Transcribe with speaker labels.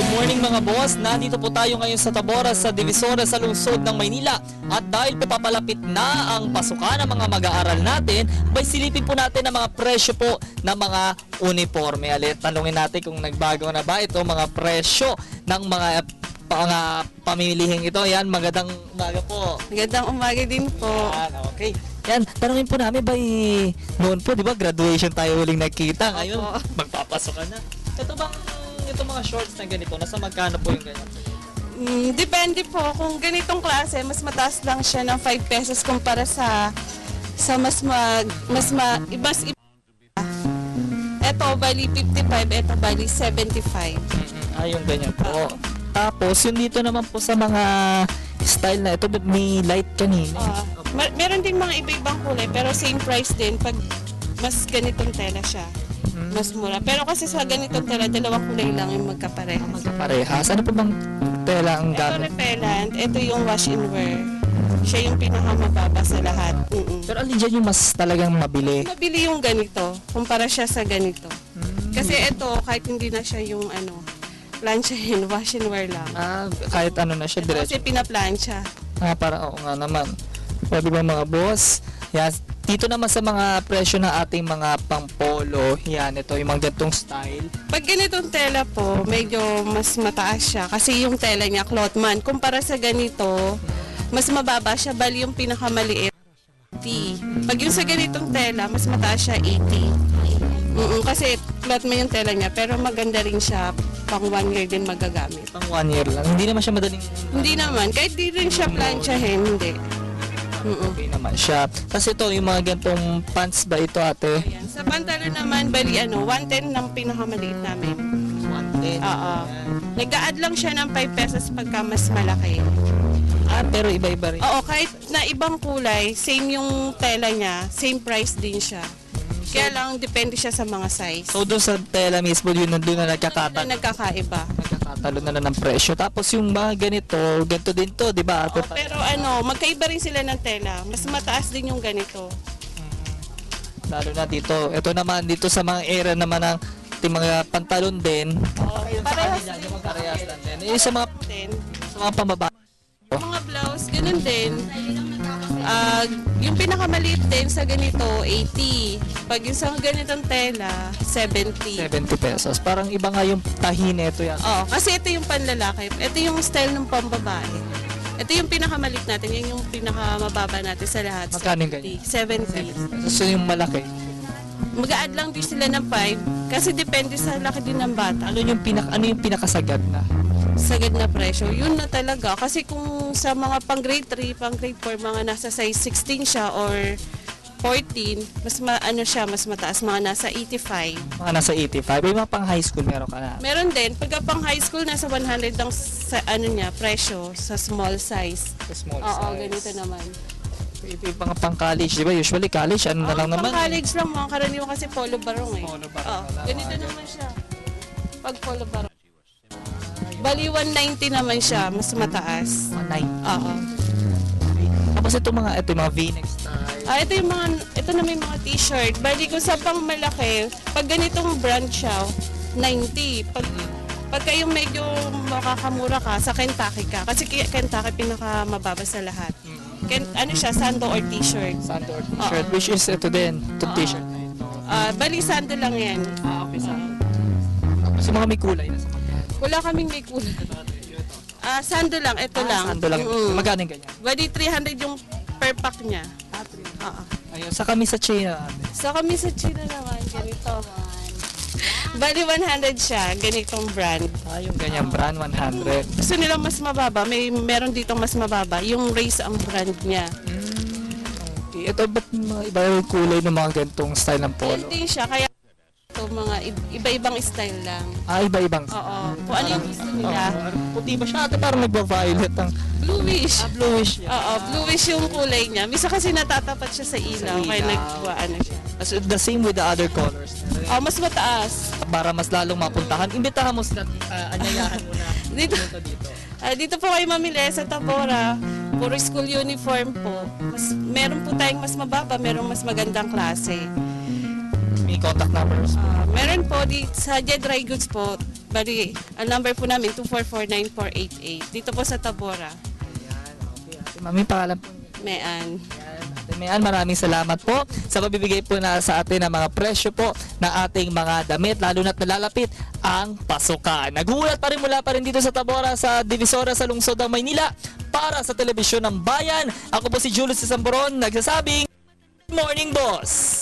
Speaker 1: Good morning mga boss, nandito po tayo ngayon sa Tabora sa Divisoria sa lungsod ng Maynila. At dahil po papalapit na ang pasukan ng mga mag-aaral natin, bay silipin po natin ang mga presyo po ng mga uniforme. Alit, tanungin natin kung nagbago na ba ito mga presyo ng mga pamilihing ito. Yan, magandang umaga po.
Speaker 2: Magandang umaga din po.
Speaker 1: Yan, okay. Yan, tanungin po namin ba noon po, di ba, graduation tayo huling nakita. Ngayon, magpapasok ka na. Ito bang, itong mga shorts na ganito, nasa magkano po yung ganyan?
Speaker 2: Depende po. Kung ganitong klase, mas mataas lang siya ng 5 pesos kumpara sa ito bali 55, ito bali 75.
Speaker 1: Yung ganyan po. Tapos, yung dito naman po sa mga style na ito, may light kanina.
Speaker 2: Meron din mga iba-ibang kulay, pero same price din pag mas ganitong tela siya. Mas mura. Pero kasi sa ganitong tela, dalawang kulay lang yung magkaparehas.
Speaker 1: Magkaparehas. Ano po bang tela ang
Speaker 2: Ito
Speaker 1: gamit?
Speaker 2: repellent, ito yung wash and wear. Siya yung pinakamababa sa lahat.
Speaker 1: Pero alin dyan yung mas talagang mabili?
Speaker 2: Mabili yung ganito, kumpara siya sa ganito. Kasi ito, kahit hindi na siya yung planchahin, wash and wear lang.
Speaker 1: Kahit ano na siya, diretso.
Speaker 2: Kasi pinaplansya.
Speaker 1: Oo nga naman. O, di ba mga boss? Yan. Dito naman sa mga presyo ng ating mga pang-polo, yan, ito yung mga gantong style.
Speaker 2: Pag ganitong tela po, medyo mas mataas siya. Kasi yung tela niya, clothman. Kumpara sa ganito, mas mababa siya, bali yung pinakamaliit. 80. Pag yung sa ganitong tela, mas mataas siya, 80. Kasi clothman yung tela niya, pero maganda rin siya, pang 1 year din magagamit.
Speaker 1: Pang 1 year lang. Hindi naman siya madaling...
Speaker 2: Hindi naman, kahit di rin siya planchahin, hindi.
Speaker 1: Okay naman siya. Kasi ito, yung mga gantong pants ba ito, ate?
Speaker 2: Ayan. Sa pantalon naman, bali 110 ng pinakamaliit namin.
Speaker 1: 110.
Speaker 2: Oo. Nag-a-add lang siya ng 5 pesos pagka mas malaki.
Speaker 1: Pero iba-iba rin.
Speaker 2: Oo, kahit na ibang kulay, same yung tela niya, same price din siya. Kaya lang, depende siya sa mga size.
Speaker 1: So, doon sa tela mismo, yun nandun na nagkakatalo.
Speaker 2: Nagkakaiba.
Speaker 1: Nagkakatalo na ng presyo. Tapos yung mga ganito din to, di ba?
Speaker 2: Oo, pero magkaiba rin sila ng tela. Mas mataas din yung ganito.
Speaker 1: Lalo na dito. Ito naman, dito sa mga area naman ng mga pantalon din.
Speaker 2: Parehas din.
Speaker 1: Parehas lang din. Sa mga pambabae.
Speaker 2: Mga blouse, ganun din. Yung pinakamaliit din sa ganito, 80. Pag yung sa ganitong tela, 70.
Speaker 1: 70 pesos. Parang iba nga yung tahi nito yan.
Speaker 2: Oo, kasi ito yung panlalaki. Ito yung style ng pambabae. Ito yung pinakamalit natin. Yan yung pinakamababa natin sa lahat.
Speaker 1: Magkano yung ganyan?
Speaker 2: 70.
Speaker 1: So yung malaki.
Speaker 2: Mag-a-add lang din sila ng 5 kasi depende sa laki din ng bata.
Speaker 1: Ano yung pinakasagad na?
Speaker 2: Sagad na presyo, yun na talaga. Kasi kung sa mga pang grade 3, pang grade 4, mga nasa size 16 siya or 14, mas mataas, mga nasa 85.
Speaker 1: Mga nasa 85. Yung mga pang high school meron ka na?
Speaker 2: Meron din, pagka pang high school, nasa 100 ang presyo sa small size.
Speaker 1: Sa small
Speaker 2: Oo,
Speaker 1: size.
Speaker 2: ganito naman.
Speaker 1: Yung mga pang college, di ba? Usually college, ano na lang naman?
Speaker 2: Pang college lang, mga karaniwan kasi polo barong eh.
Speaker 1: Polo barong na lang.
Speaker 2: Ganito naman siya. Pag polo barong. Bali 190 naman siya, mas mataas.
Speaker 1: 190.
Speaker 2: Oo.
Speaker 1: Tapos ito mga V-neck style.
Speaker 2: Ito na may mga t-shirt. Bali kung sa pang malaki, pag ganitong brand siya, 90. Pagka yung medyo makakamura ka, sa Kentucky ka. Kasi Kentucky pinakamababa sa lahat. Siya, sando or t-shirt.
Speaker 1: Sando or t-shirt, which is ito din, itong t-shirt na ito.
Speaker 2: Bali sando lang yan.
Speaker 1: Okay, sando. Tapos yung mga may kulay na sa magkano.
Speaker 2: Wala kaming may kulay. Sando lang, ito lang.
Speaker 1: Sando lang. Magkano yung ganyan?
Speaker 2: Bali 300 yung per pack niya.
Speaker 1: Ayun, sa kami sa China.
Speaker 2: So kami sa China naman, ganito. Bali 100 siya, ganitong brand.
Speaker 1: Yung ganyang brand, 100.
Speaker 2: Gusto nila mas mababa, meron dito mas mababa. Yung Race ang brand niya.
Speaker 1: Okay. Ito ba't mga iba yung kulay ng mga ganitong style ng polo?
Speaker 2: Hindi siya, kaya ito mga iba-ibang style lang.
Speaker 1: Iba-ibang.
Speaker 2: Oo. Kung ano yung gusto nila.
Speaker 1: Puti ba siya? Ate parang nagba-violet ang...
Speaker 2: Bluish.
Speaker 1: Bluish.
Speaker 2: Oo, bluish yung kulay niya. Misa kasi natatapat siya sa ilaw, kaya nagkuhaan siya.
Speaker 1: The same with the other colors.
Speaker 2: Mas mataas.
Speaker 1: Para mas lalong mapuntahan. Imbitahan mo sila, anyayahan mo na
Speaker 2: Dito. Dito po kayo mamili sa Tabora. Puro school uniform po. Meron po tayong mas mababa, merong mas magandang klase.
Speaker 1: May contact numbers.
Speaker 2: Meron po sa Jed Dry Goods po, Bali, ang number po namin 2449488. Dito po sa Tabora.
Speaker 1: Ayan, okay. Ate Mami, pangalan po niyo.
Speaker 2: Mean.
Speaker 1: Ate Mayan, maraming salamat po sa pagbibigay po na sa atin ng mga presyo po na ating mga damit, lalo na't nalalapit ang pasukan. Nagulat pa rin mula pa rin dito sa Tabora, sa Divisoria, sa lungsod ng Maynila. Para sa Telebisyon ng Bayan, ako po si Julius Samboron, nagsasabing, Good Morning Boss!